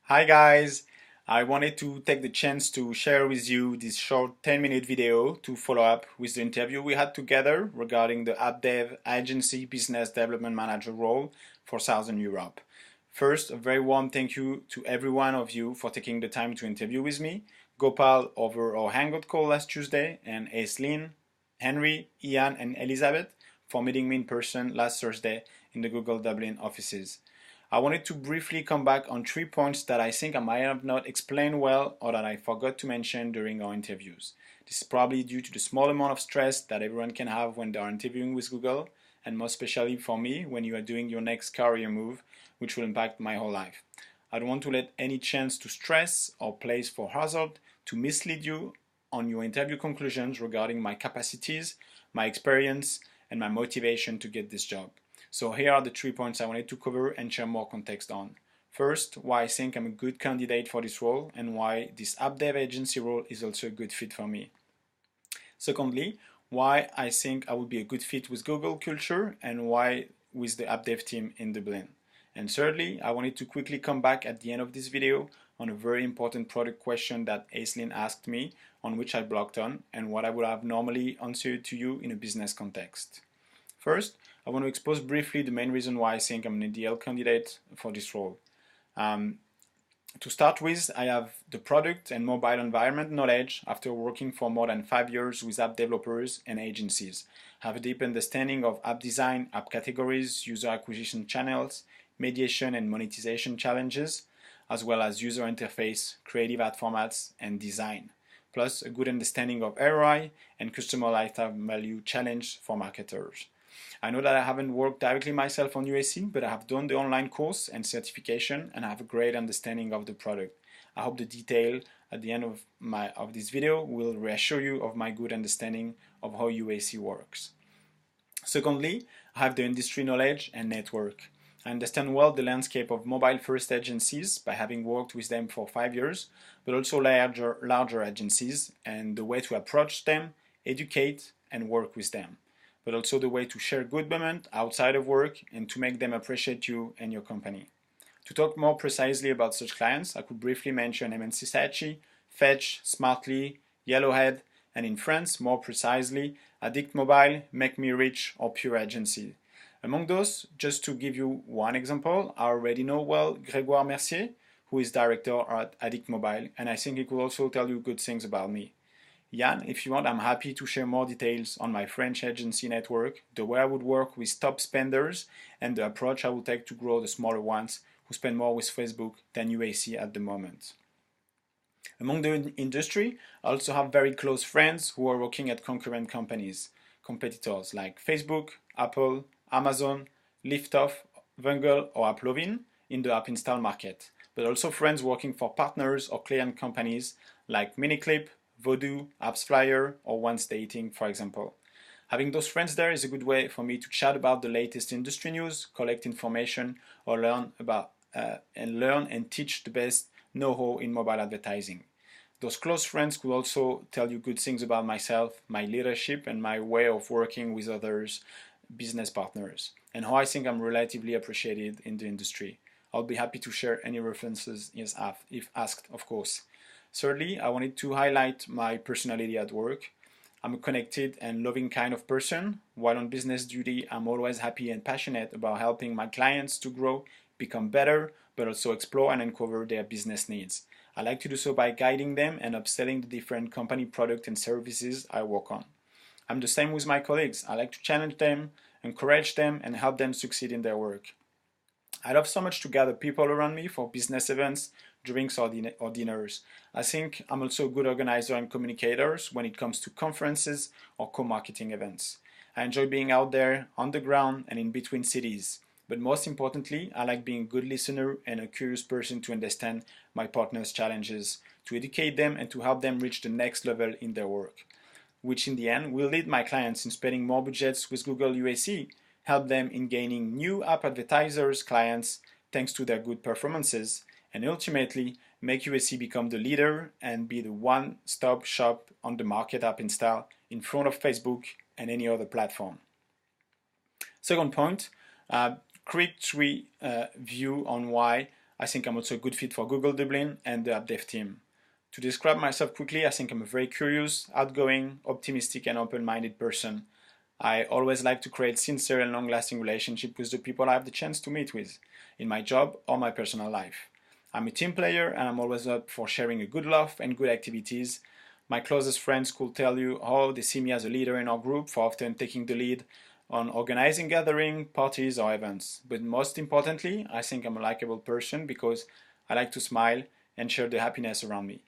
Hi guys, I wanted to take the chance to share with you this short 10-minute video to follow up with the interview we had together regarding the AppDev Agency Business Development Manager role for Southern Europe. First, a very warm thank you to every one of you for taking the time to interview with me, Gopal over our Hangout call last Tuesday, and Aislinn, Henry, Ian, and Elizabeth for meeting me in person last Thursday in the Google Dublin offices. I wanted to briefly come back on 3 points that I think I might have not explained well or that I forgot to mention during our interviews. This is probably due to the small amount of stress that everyone can have when they are interviewing with Google, and most especially for me when you are doing your next career move, which will impact my whole life. I don't want to let any chance to stress or place for hazard to mislead you on your interview conclusions regarding my capacities, my experience, and my motivation to get this job. So here are the 3 points I wanted to cover and share more context on. First, why I think I'm a good candidate for this role and why this AppDev agency role is also a good fit for me. Secondly, why I think I would be a good fit with Google culture and why with the AppDev team in Dublin. And thirdly, I wanted to quickly come back at the end of this video on a very important product question that Aislinn asked me, on which I blocked on, and what I would have normally answered to you in a business context. First, I want to expose briefly the main reason why I think I'm an ideal candidate for this role. To start with, I have the product and mobile environment knowledge after working for more than 5 years with app developers and agencies. I have a deep understanding of app design, app categories, user acquisition channels, mediation and monetization challenges, as well as user interface, creative ad formats, and design, plus a good understanding of ROI and customer lifetime value challenge for marketers. I know that I haven't worked directly myself on UAC, but I have done the online course and certification and I have a great understanding of the product. I hope the detail at the end of this video will reassure you of my good understanding of how UAC works. Secondly, I have the industry knowledge and network. I understand well the landscape of mobile-first agencies by having worked with them for 5 years, but also larger agencies and the way to approach them, educate, and work with them, but also the way to share good moment outside of work and to make them appreciate you and your company. To talk more precisely about such clients, I could briefly mention MNC Saatchi, Fetch, Smartly, Yellowhead, and in France, more precisely, Addict Mobile, Make Me Rich, or Pure Agency. Among those, just to give you one example, I already know well Grégoire Mercier, who is director at Addict Mobile, and I think he could also tell you good things about me. Jan, if you want, I'm happy to share more details on my French agency network, the way I would work with top spenders, and the approach I will take to grow the smaller ones who spend more with Facebook than UAC at the moment. Among the industry, I also have very close friends who are working at concurrent competitors like Facebook, Apple, Amazon, Liftoff, Wungle, or Applovin in the app install market, but also friends working for partners or client companies like Miniclip, Vodoo, AppsFlyer, or Once Dating, for example. Having those friends there is a good way for me to chat about the latest industry news, collect information, or learn and teach the best know-how in mobile advertising. Those close friends could also tell you good things about myself, my leadership, and my way of working with others, business partners, and how I think I'm relatively appreciated in the industry. I'll be happy to share any references if asked, of course. Thirdly, I wanted to highlight my personality at work. I'm a connected and loving kind of person. While on business duty, I'm always happy and passionate about helping my clients to grow, become better, but also explore and uncover their business needs. I like to do so by guiding them and upselling the different company products and services I work on. I'm the same with my colleagues. I like to challenge them, encourage them, and help them succeed in their work. I love so much to gather people around me for business events, drinks, or dinners. I think I'm also a good organizer and communicator when it comes to conferences or co-marketing events. I enjoy being out there, on the ground, and in between cities. But most importantly, I like being a good listener and a curious person to understand my partners' challenges, to educate them, and to help them reach the next level in their work, which in the end will lead my clients in spending more budgets with Google UAC, help them in gaining new app advertisers clients thanks to their good performances, and ultimately make UAC become the leader and be the one-stop shop on the market app install in front of Facebook and any other platform. Second point, quick view on why I think I'm also a good fit for Google Dublin and the AppDev team. To describe myself quickly, I think I'm a very curious, outgoing, optimistic, and open-minded person. I always like to create sincere and long-lasting relationships with the people I have the chance to meet with, in my job or my personal life. I'm a team player and I'm always up for sharing a good laugh and good activities. My closest friends could tell you how they see me as a leader in our group, for often taking the lead on organizing gatherings, parties, or events. But most importantly, I think I'm a likable person because I like to smile and share the happiness around me.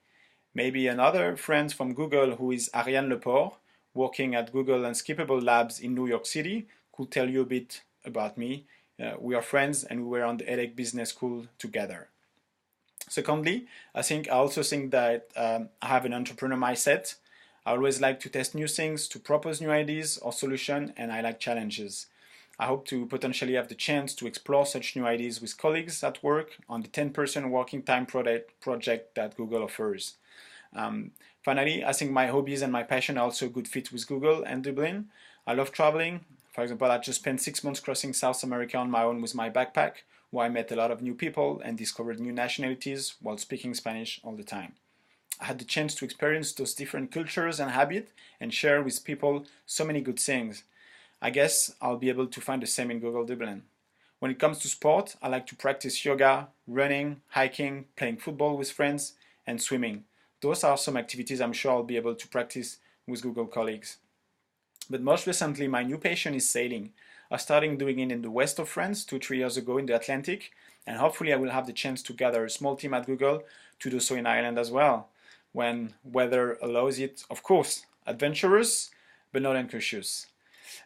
Maybe another friend from Google, who is Ariane Leport, working at Google Unskippable Labs in New York City, could tell you a bit about me. We are friends and we were on the EDEC Business School together. Secondly, I also think that I have an entrepreneur mindset. I always like to test new things, to propose new ideas or solutions, and I like challenges. I hope to potentially have the chance to explore such new ideas with colleagues at work on the 10% working time project that Google offers. Finally, I think my hobbies and my passion are also a good fit with Google and Dublin. I love traveling. For example, I just spent 6 months crossing South America on my own with my backpack, where I met a lot of new people and discovered new nationalities while speaking Spanish all the time. I had the chance to experience those different cultures and habits and share with people so many good things. I guess I'll be able to find the same in Google Dublin. When it comes to sport, I like to practice yoga, running, hiking, playing football with friends, and swimming. Those are some activities I'm sure I'll be able to practice with Google colleagues. But most recently, my new passion is sailing. I started doing it in the west of France 2-3 years ago in the Atlantic, and hopefully I will have the chance to gather a small team at Google to do so in Ireland as well, when weather allows it, of course. Adventurous, but not anxious.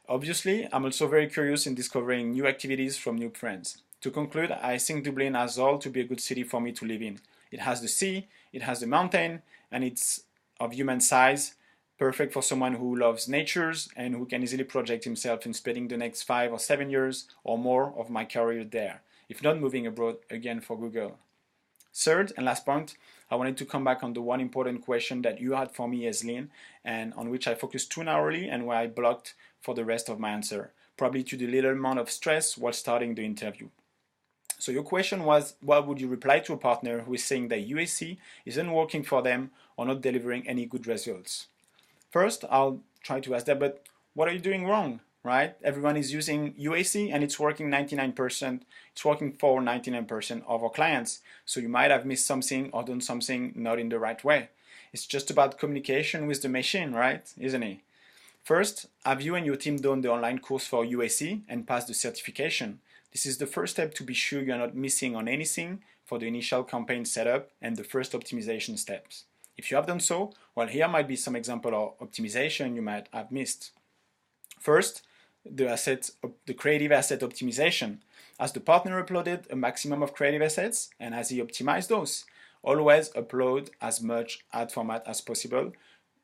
Obviously, I'm also very curious in discovering new activities from new friends. To conclude, I think Dublin has all to be a good city for me to live in. It has the sea, it has the mountain, and it's of human size, perfect for someone who loves nature and who can easily project himself in spending the next 5 or 7 years or more of my career there, if not moving abroad again for Google. Third and last point, I wanted to come back on the one important question that you had for me as Lynn, and on which I focused too narrowly and where I blocked for the rest of my answer, probably to the little amount of stress while starting the interview. So your question was, what would you reply to a partner who is saying that UAC isn't working for them or not delivering any good results? First, I'll try to ask that, but what are you doing wrong, right? Everyone is using UAC and it's working 99%, it's working for 99% of our clients. So you might have missed something or done something not in the right way. It's just about communication with the machine, right? Isn't it? First, have you and your team done the online course for UAC and passed the certification? This is the first step to be sure you're not missing on anything for the initial campaign setup and the first optimization steps. If you have done so, well, here might be some example of optimization you might have missed. First, the creative asset optimization. Has the partner uploaded a maximum of creative assets and has he optimized those? Always upload as much ad format as possible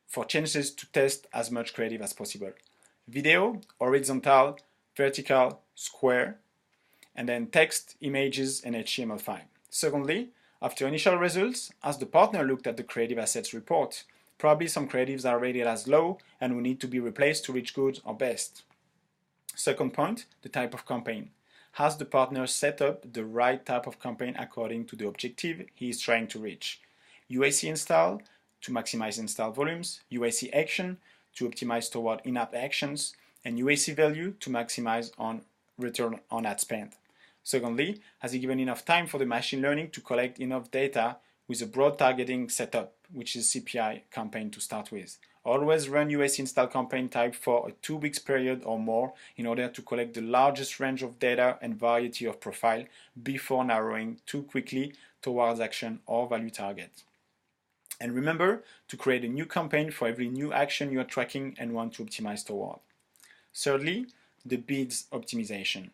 for chances to test as much creative as possible. Video, horizontal, vertical, square, and then text, images, and HTML5. Secondly, after initial results, has the partner looked at the creative assets report? Probably some creatives are rated as low and will need to be replaced to reach good or best. Second point, the type of campaign. Has the partner set up the right type of campaign according to the objective he is trying to reach? UAC install to maximize install volumes, UAC action to optimize toward in-app actions, and UAC value to maximize on return on ad spend. Secondly, has he given enough time for the machine learning to collect enough data with a broad targeting setup, which is CPI campaign to start with? Always run UAC install campaign type for a 2 weeks period or more in order to collect the largest range of data and variety of profile before narrowing too quickly towards action or value target. And remember to create a new campaign for every new action you are tracking and want to optimize toward. Thirdly, the bids optimization.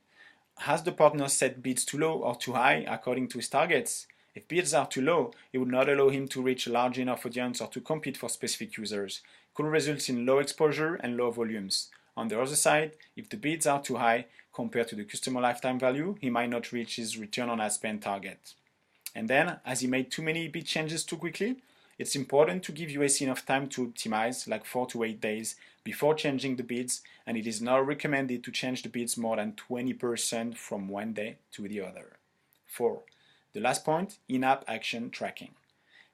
Has the partner set bids too low or too high according to his targets? If bids are too low, it would not allow him to reach a large enough audience or to compete for specific users. It could result in low exposure and low volumes. On the other side, if the bids are too high compared to the customer lifetime value, he might not reach his return on ad spend target. And then, has he made too many bid changes too quickly? It's important to give UAC enough time to optimize, like 4 to 8 days, before changing the bids, and it is not recommended to change the bids more than 20% from one day to the other. 4. The last point, in-app action tracking.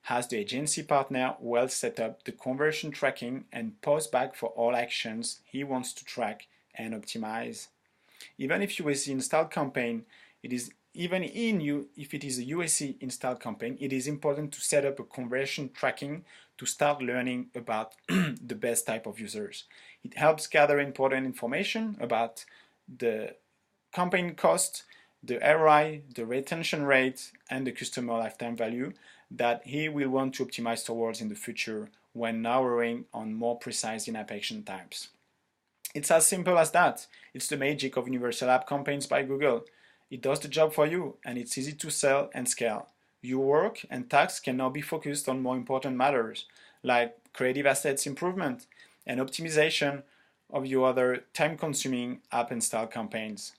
Has the agency partner well set up the conversion tracking and post back for all actions he wants to track and optimize? Even if UAC installed campaign, it is even in you if it is a UAC installed campaign, it is important to set up a conversion tracking to start learning about the best type of users. It helps gather important information about the campaign cost, the ROI, the retention rate, and the customer lifetime value that he will want to optimize towards in the future when narrowing on more precise in-app action types. It's as simple as that. It's the magic of Universal App Campaigns by Google. It does the job for you, and it's easy to sell and scale. Your work and tasks can now be focused on more important matters, like creative assets improvement and optimization of your other time-consuming app install campaigns.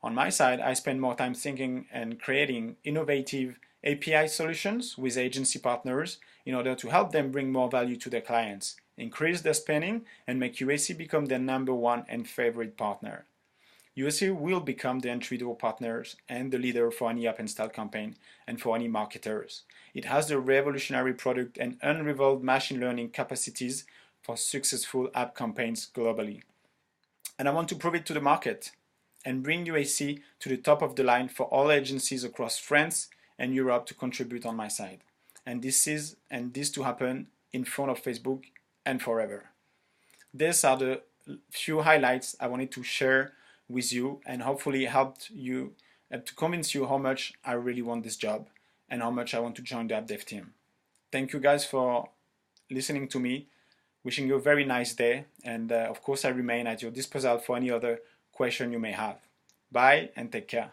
On my side, I spend more time thinking and creating innovative API solutions with agency partners in order to help them bring more value to their clients, increase their spending, and make UAC become their number one and favorite partner. UAC will become the entry door partners and the leader for any app install campaign and for any marketers. It has the revolutionary product and unrivaled machine learning capacities for successful app campaigns globally. And I want to prove it to the market and bring UAC to the top of the line for all agencies across France and Europe to contribute on my side. And this to happen in front of Facebook and forever. These are the few highlights I wanted to share with you and hopefully helped you to convince you how much I really want this job and how much I want to join the AppDev team. Thank you guys for listening to me. Wishing you a very nice day, and of course I remain at your disposal for any other question you may have. Bye and take care.